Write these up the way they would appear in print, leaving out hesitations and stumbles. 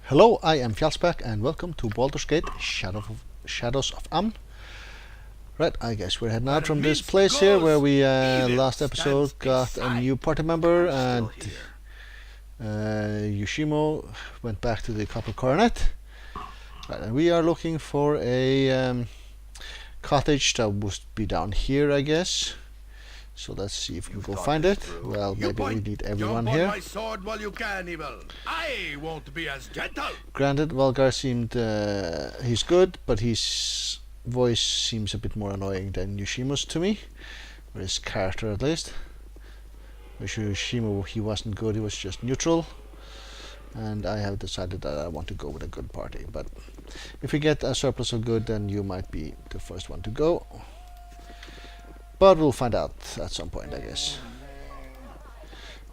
Hello, I am Fjalsbæk and welcome to Baldur's Gate Shadows of Amn. Right, I guess we're heading out from this place here where we last episode got a new party member, and Yoshimo went back to the Copper Coronet. Right, and we are looking for a cottage that would be down here, I guess. So let's see if we can go find it. Well, maybe we need everyone here. My sword while you can, Evil. I won't be as gentle. Granted, Valgar seemed he's good, but his voice seems a bit more annoying than Yoshimo's to me, or his character at least. With Yoshimo, he wasn't good; he was just neutral. And I have decided that I want to go with a good party. But if we get a surplus of good, then you might be the first one to go. But we'll find out at some point, I guess.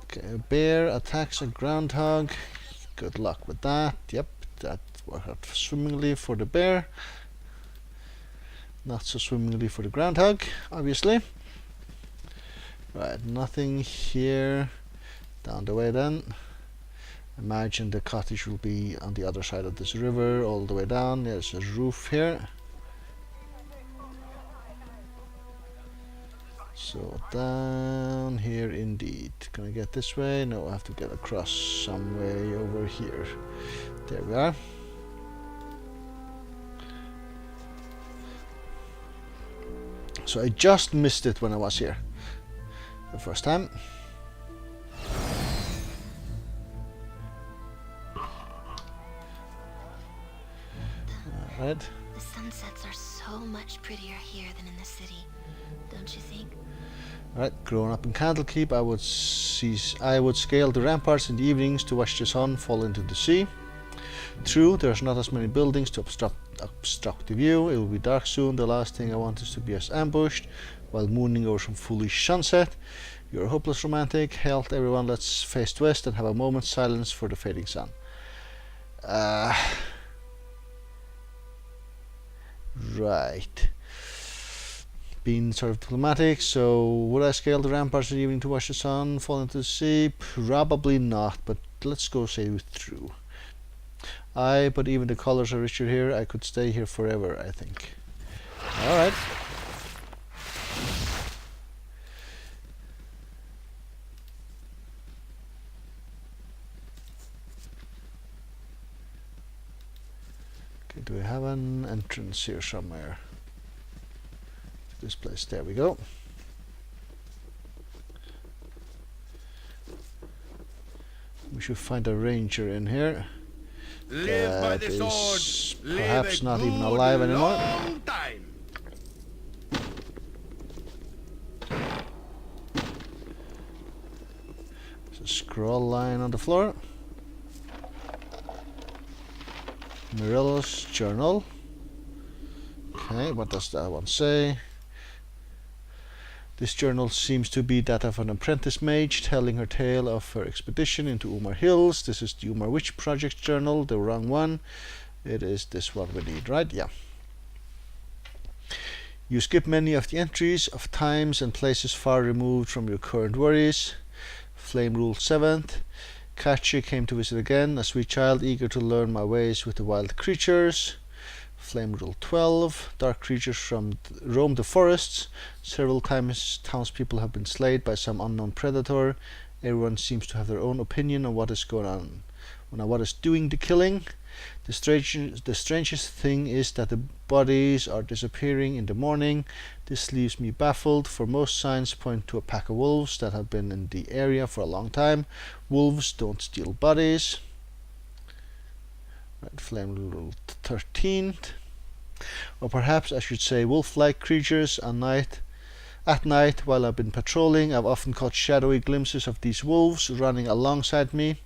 Okay, a bear attacks a groundhog. Good luck with that. Yep, that worked out swimmingly for the bear. Not so swimmingly for the groundhog, obviously. Right, nothing here. Down the way then. Imagine the cottage will be on the other side of this river, all the way down. There's a roof here. So down here indeed. Can I get this way? No, I have to get across some way over here. There we are. So I just missed it when I was here the first time. Alright. The sunsets are so much prettier here than in the city, don't you think? Right, growing up in Candlekeep, I would scale the ramparts in the evenings to watch the sun fall into the sea. True, there's not as many buildings to obstruct the view. It will be dark soon. The last thing I want is to be as ambushed while mooning over some foolish sunset. You're a hopeless romantic. Health, everyone, let's face west and have a moment's silence for the fading sun. Right. Being sort of diplomatic, so would I scale the ramparts in the evening to watch the sun fall into the sea? Probably not, but let's go say through. But even the colors are richer here. I could stay here forever, I think. Alright. Okay, do we have an entrance here somewhere? This place, there we go. We should find a ranger in here. Live by the That sword. is Live perhaps a not even good alive anymore. long time. There's a scroll lying on the floor. Mirella's journal. Okay, what does that one say? This journal seems to be that of an apprentice mage telling her tale of her expedition into Umar Hills. This is the Umar Witch Project journal, the wrong one. It is this one we need, right? Yeah. You skip many of the entries of times and places far removed from your current worries. Flame Rule 7th. Kachi came to visit again, a sweet child eager to learn my ways with the wild creatures. Flame Rule 12. Dark creatures roam the forests. Several times townspeople have been slayed by some unknown predator. Everyone seems to have their own opinion on what is going on, what is doing the killing. The strangest thing is that the bodies are disappearing in the morning. This leaves me baffled, for most signs point to a pack of wolves that have been in the area for a long time. Wolves don't steal bodies. Right, Flame Rule 13. Or perhaps I should say wolf-like creatures at night while I've been patrolling. I've often caught shadowy glimpses of these wolves running alongside me.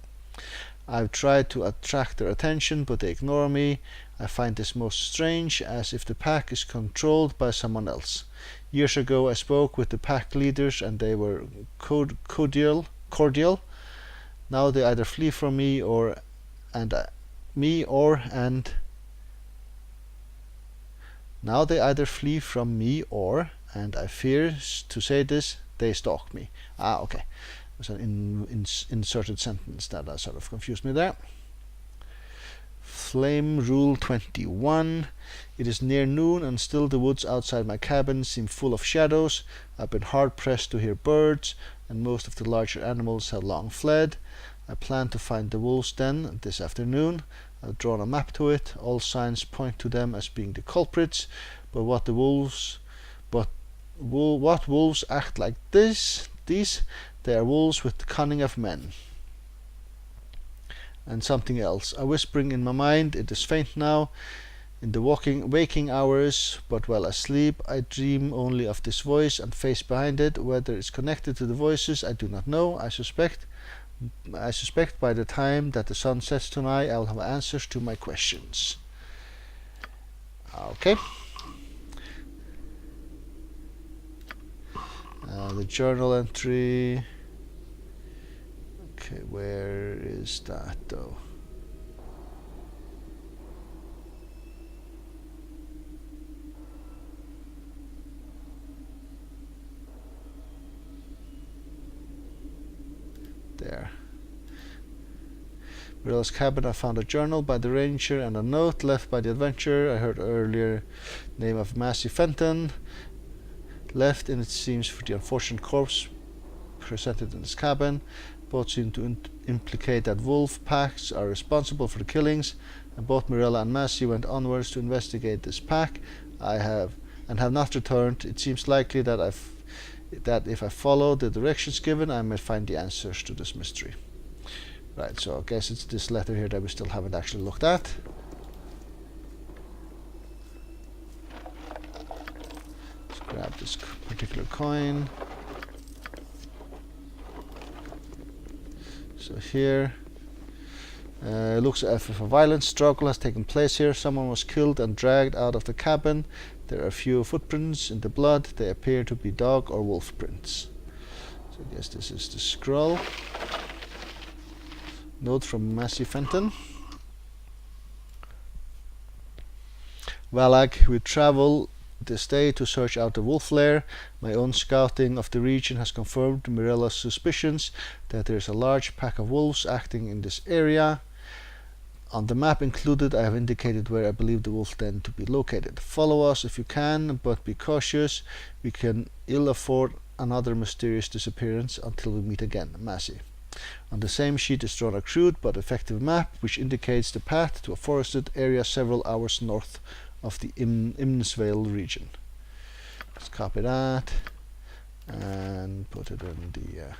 I've tried to attract their attention, but they ignore me. I find this most strange, as if the pack is controlled by someone else. Years ago I spoke with the pack leaders and they were cordial. Now they either flee from me Now they either flee from me or, and I fear to say this, they stalk me. Okay. It was an inserted sentence that sort of confused me there. Flame Rule 21. It is near noon and still the woods outside my cabin seem full of shadows. I've been hard pressed to hear birds and most of the larger animals have long fled. I plan to find the wolves den this afternoon. I've drawn a map to it. All signs point to them as being the culprits, but what wolves act like these? They are wolves with the cunning of men. And something else. A whispering in my mind, it is faint now. In the waking hours, but while asleep, I dream only of this voice and face behind it. Whether it's connected to the voices, I do not know. I suspect by the time that the sun sets tonight, I will have answers to my questions. Okay. The journal entry. Okay, where is that though? There. Marilla's cabin, I found a journal by the ranger and a note left by the adventurer. I heard earlier name of Massey Fenton left, and it seems for the unfortunate corpse presented in his cabin. Both seem to implicate that wolf packs are responsible for the killings, and both Marilla and Massey went onwards to investigate this pack. I have not returned. It seems likely that if I follow the directions given, I might find the answers to this mystery. Right, so I guess it's this letter here that we still haven't actually looked at. Let's grab this particular coin. So here, it looks as if a violent struggle has taken place here. Someone was killed and dragged out of the cabin. There are a few footprints in the blood. They appear to be dog or wolf prints. So I guess this is the scroll. Note from Massey Fenton. Valag, we travel this day to search out the wolf lair. My own scouting of the region has confirmed Mirella's suspicions that there is a large pack of wolves acting in this area. On the map included, I have indicated where I believe the wolf den to be located. Follow us if you can, but be cautious. We can ill afford another mysterious disappearance until we meet again. Massey. On the same sheet is drawn a crude but effective map which indicates the path to a forested area several hours north of the Imnesvale region. Let's copy that and put it in the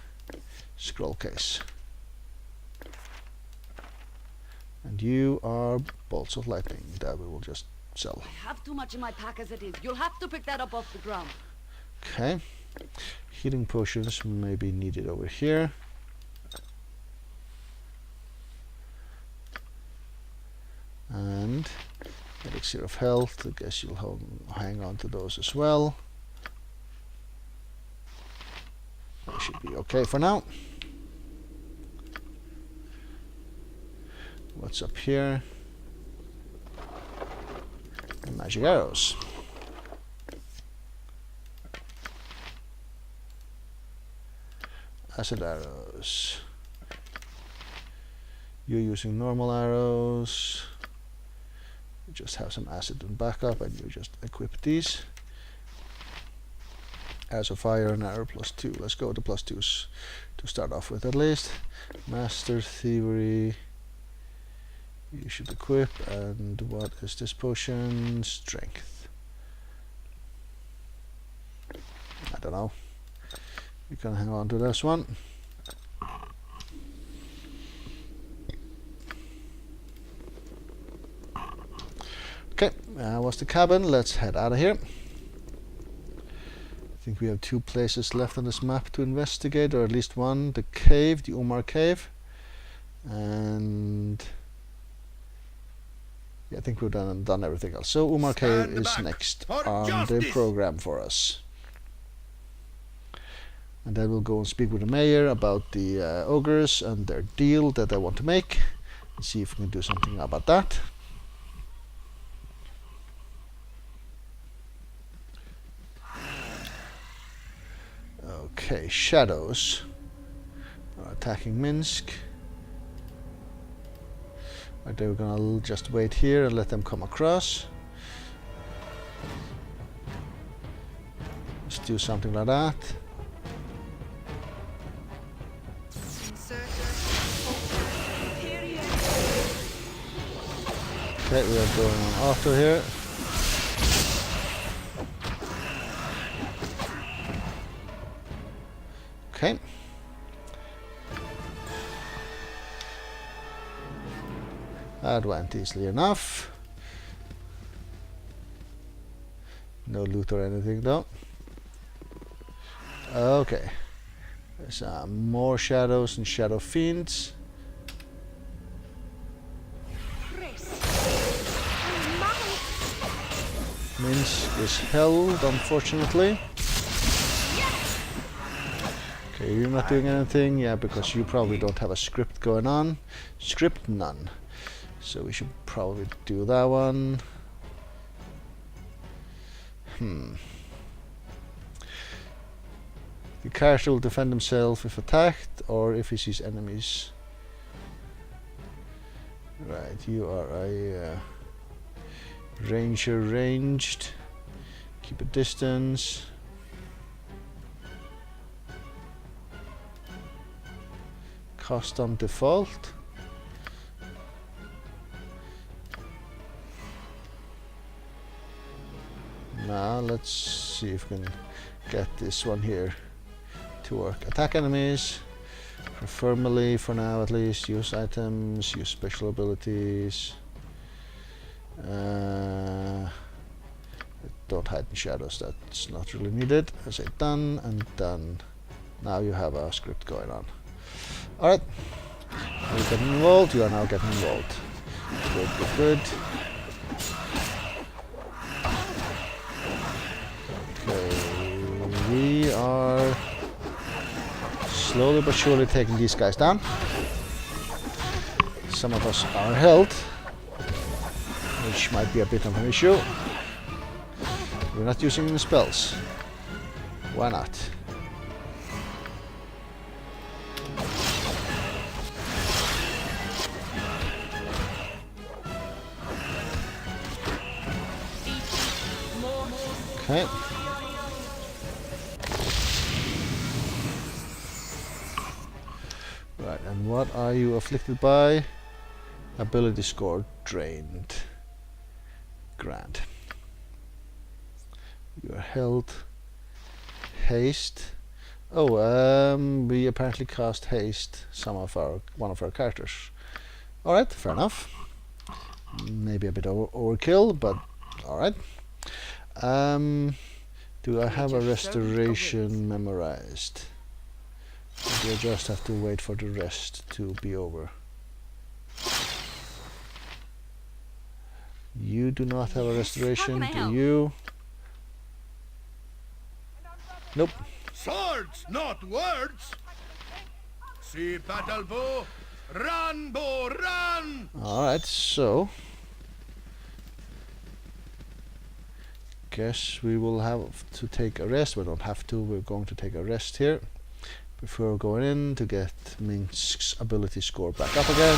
scroll case. And you are bolts of lightning that we will just sell. I have too much in my pack as it is. You'll have to pick that up off the ground. Okay. Healing potions may be needed over here. And elixir of health, I guess you'll hang on to those as well. That should be okay for now. What's up here? Magic arrows. Acid arrows. You're using normal arrows. You just have some acid and backup, and you just equip these. Arrows of fire and arrow +2. Let's go with the +2s to start off with at least. Master thievery. You should equip. And what is this potion? Strength. I don't know. You can hang on to this one. Okay, what's the cabin? Let's head out of here. I think we have 2 places left on this map to investigate, or at least one. The cave, the Umar cave. And yeah, I think we've done everything else. So Umar cave is next on the program for us. And then we'll go and speak with the mayor about the ogres and their deal that they want to make. And see if we can do something about that. Okay, shadows are attacking Minsk. Right, then we're gonna just wait here and let them come across. Let's do something like that. Okay, we are going on auto here. Okay. That went easily enough. No loot or anything though. Okay. There's more shadows and shadow fiends. Minsk is held, unfortunately. Okay, you're not doing anything. Yeah, because you probably don't have a script going on. Script none. So we should probably do that one. The character will defend himself if attacked or if he sees enemies. Right, you are a ranger ranged. Keep a distance. Custom default. Now let's see if we can get this one here to work. Attack enemies, prefer melee for now at least. Use items, use special abilities. Don't hide in shadows, that's not really needed. I say done and done. Now you have a script going on. Alright, you're getting involved, you are now getting involved. Good, good, good. Okay, we are slowly but surely taking these guys down. Some of us are held, which might be a bit of an issue. We're not using any spells. Why not? Okay. Right, and what are you afflicted by? Ability score drained. Grand. You are held. Haste. Oh, we apparently cast haste one of our characters. Alright, fair enough. Maybe a bit overkill, but alright. Do I have a restoration memorized? Or do I just have to wait for the rest to be over? You do not have a restoration, do you? Nope. Swords, not words. See battle bow. Run, bow, run. Alright, so guess we will have to take a rest. We don't have to, we're going to take a rest here before going in to get Minsk's ability score back up again.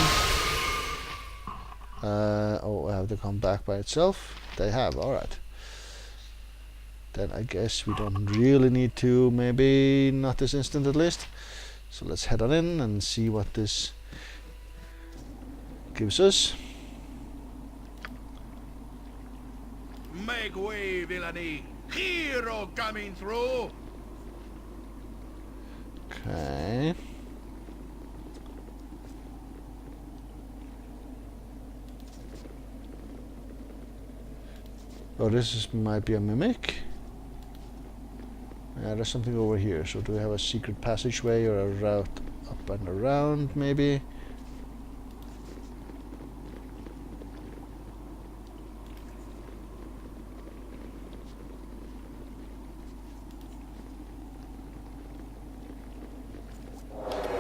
Oh, I have to come back by itself. They have, alright. Then I guess we don't really need to, maybe not this instant at least. So let's head on in and see what this gives us. Make way, villainy. Hero coming through. Okay. Oh, might be a mimic. Yeah, there's something over here. So do we have a secret passageway or a route up and around, maybe?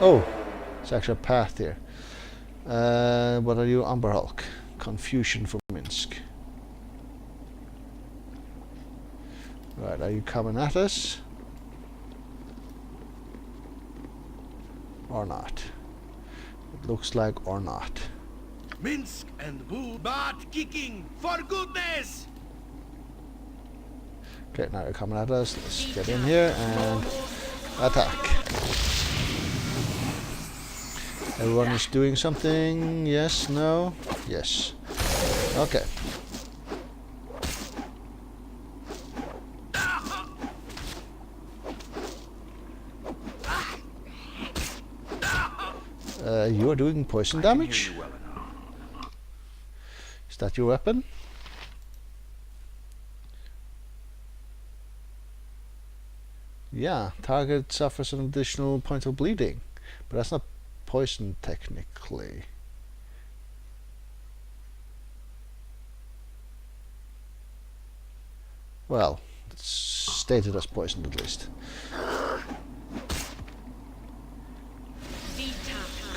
Oh, it's actually a path here. What are you, Umber Hulk? Confusion for Minsk. Right, are you coming at us? Or not? It looks like or not. Minsk and Boo, but kicking for goodness! Okay, now they're coming at us. Let's get in here and attack. Everyone is doing something. Yes, no, yes. Okay. You are doing poison damage? Is that your weapon? Yeah, target suffers an additional point of bleeding, but that's not poison technically. Well, it's stated as poison at least.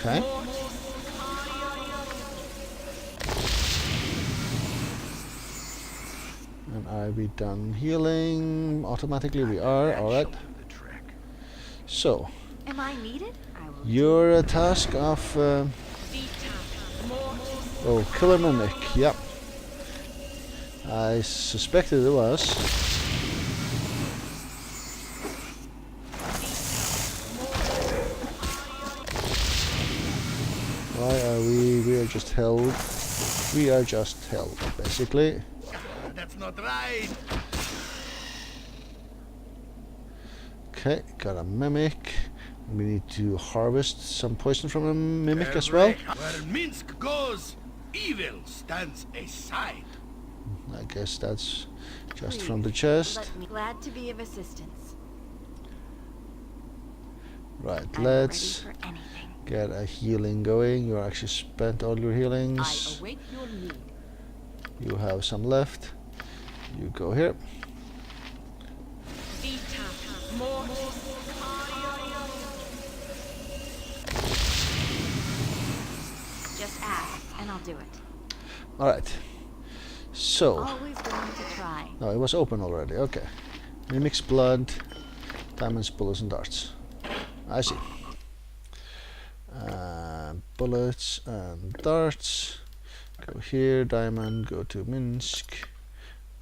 Okay. And are we done healing? Automatically we are, alright. So, Am I needed? I will. your task of... oh, killer mimic, yep. I suspected it was. Why are we are just held. We are just held, basically. That's not right! Okay, got a mimic. We need to harvest some poison from a mimic as well. Where Minsk goes, evil stands aside. I guess that's just from the chest. Let me. Glad to be of assistance. Right, I'm let's ready for anything. get a healing going. You actually spent all your I healings. await your need. You have some left. You go here. Just ask, and I'll do it. Alright. So, Always willing to try. no, it was open already. Okay. Mimic's blood, diamonds, bullets, and darts. I see. Bullets and darts. Go here, diamond, go to Minsk.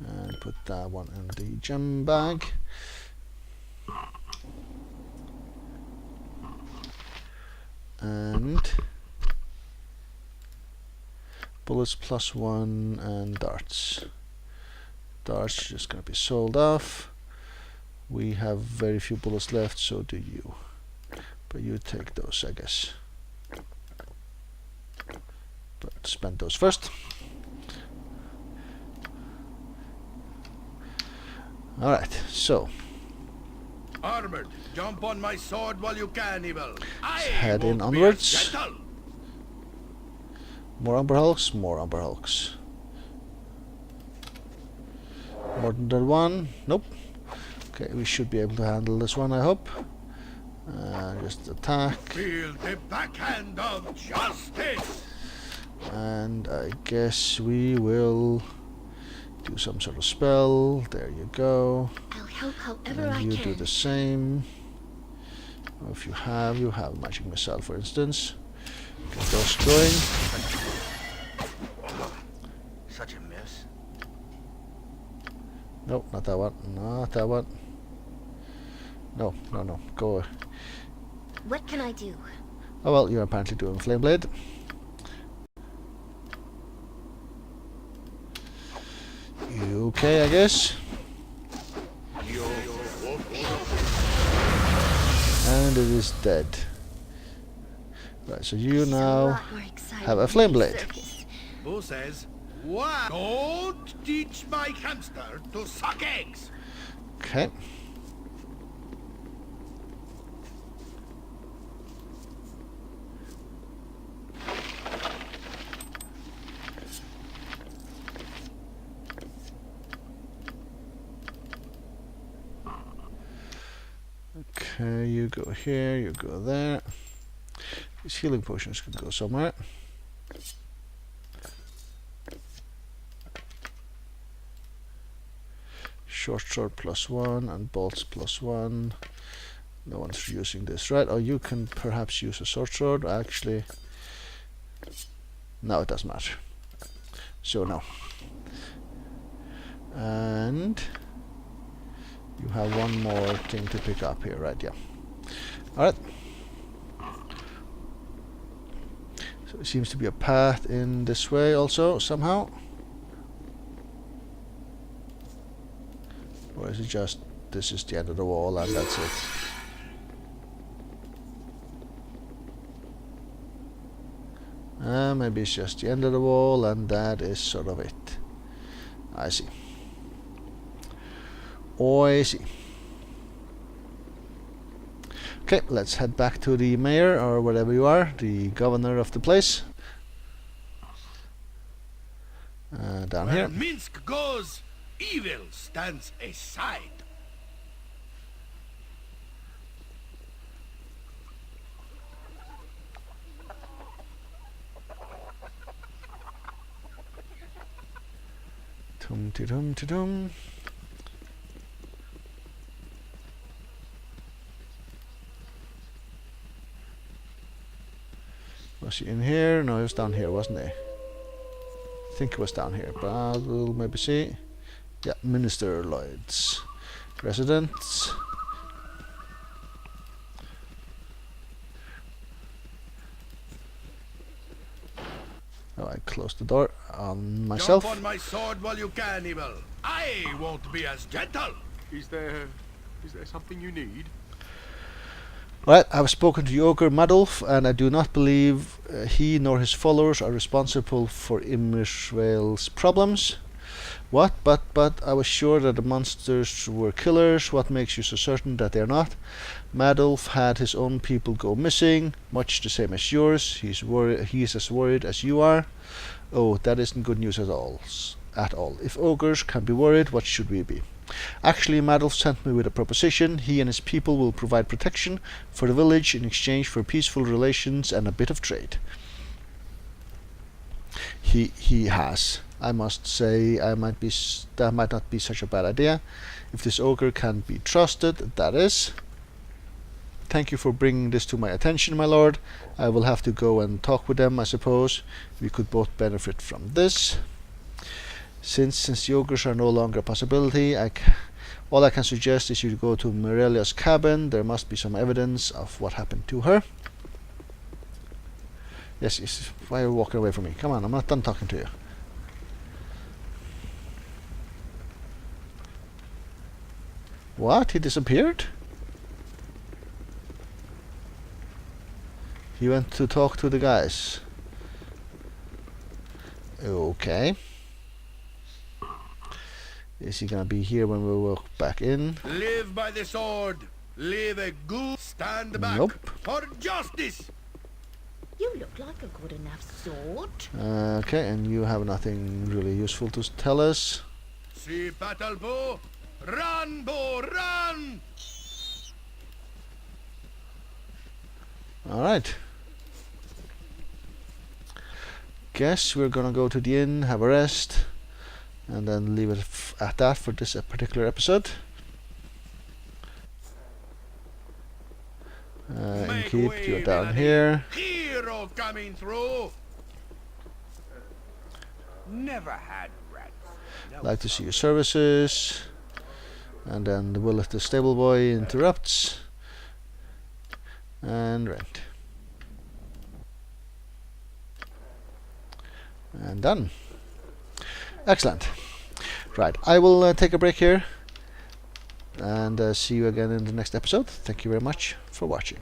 And put that one in the gem bag. And bullets +1 and darts. Darts just gonna be sold off. We have very few bullets left, so do you. But you take those, I guess. But spend those first. Alright, so Armored, jump on my sword while you can, evil. head in won't be onwards. as gentle. More Umber Hulks, more Umber Hulks. More than one? Nope. Okay, we should be able to handle this one, I hope. Just attack. Feel the backhand of justice. And I guess we will do some sort of spell. There you go. I'll help however And I you can. do the same. Or if you have magic missile, for instance. Get those going. Such a mess. No, not that one. Not that one. No, no, no. Go. What can I do? Oh well, you're apparently doing Flame Blade. You okay, I guess? And it is dead. Right, so you It's a now lot more exciting have a than flame the blade. circus. Boo says, what? Don't teach my hamster to suck eggs. Okay. Okay, you go here, you go there. These healing potions could go somewhere. Short sword +1 and bolts +1. No one's using this, right? Or you can perhaps use a short sword. Actually, No, it doesn't matter. So no. And you have one more thing to pick up here, right? Yeah. Alright. So it seems to be a path in this way also, somehow. Or is it just this is the end of the wall and that's it? Maybe it's just the end of the wall and that is sort of it. I see. Oh, I see. Okay, let's head back to the mayor or whatever you are, the governor of the place. Down Where here. Minsk goes, evil stands aside. Tum-ti-dum-ti-dum. Was he in here? No, he was down here, wasn't he? I think he was down here, but we'll maybe see. Yeah, Minister Lloyd's residence. Oh, I closed the door on myself. Jump on my sword while you can, evil. I won't be as gentle. Is there something you need? Right, I've spoken to Ogre Madolf, and I do not believe he nor his followers are responsible for Imrishvale's problems. What? But I was sure that the monsters were killers. What makes you so certain that they're not? Madolf had his own people go missing, much the same as yours. He's as worried as you are. Oh, that isn't good news at all. If ogres can be worried, what should we be? Actually, Madolf sent me with a proposition. He and his people will provide protection for the village in exchange for peaceful relations and a bit of trade. He has. I must say, that might not be such a bad idea. If this ogre can be trusted, that is. Thank you for bringing this to my attention, my lord. I will have to go and talk with them, I suppose. We could both benefit from this. Since the ogres are no longer a possibility, all I can suggest is you go to Morelia's cabin. There must be some evidence of what happened to her. Yes, why are you walking away from me? Come on, I'm not done talking to you. What? He disappeared? He went to talk to the guys. Okay. Is he gonna be here when we walk back in? Live by the sword. Live a good stand back. Nope. For justice. You look like a good enough sword. Okay, and you have nothing really useful to tell us. See battle bow. Run, bow, run. Alright. Guess we're gonna go to the inn, have a rest, and then leave it at that for this particular episode. Make Keep way, you down villainy. here. Hero coming through. Never had rats. Like to see your services. And then the stable boy interrupts. And rent. And done. Excellent. Right, I will take a break here and see you again in the next episode. Thank you very much for watching.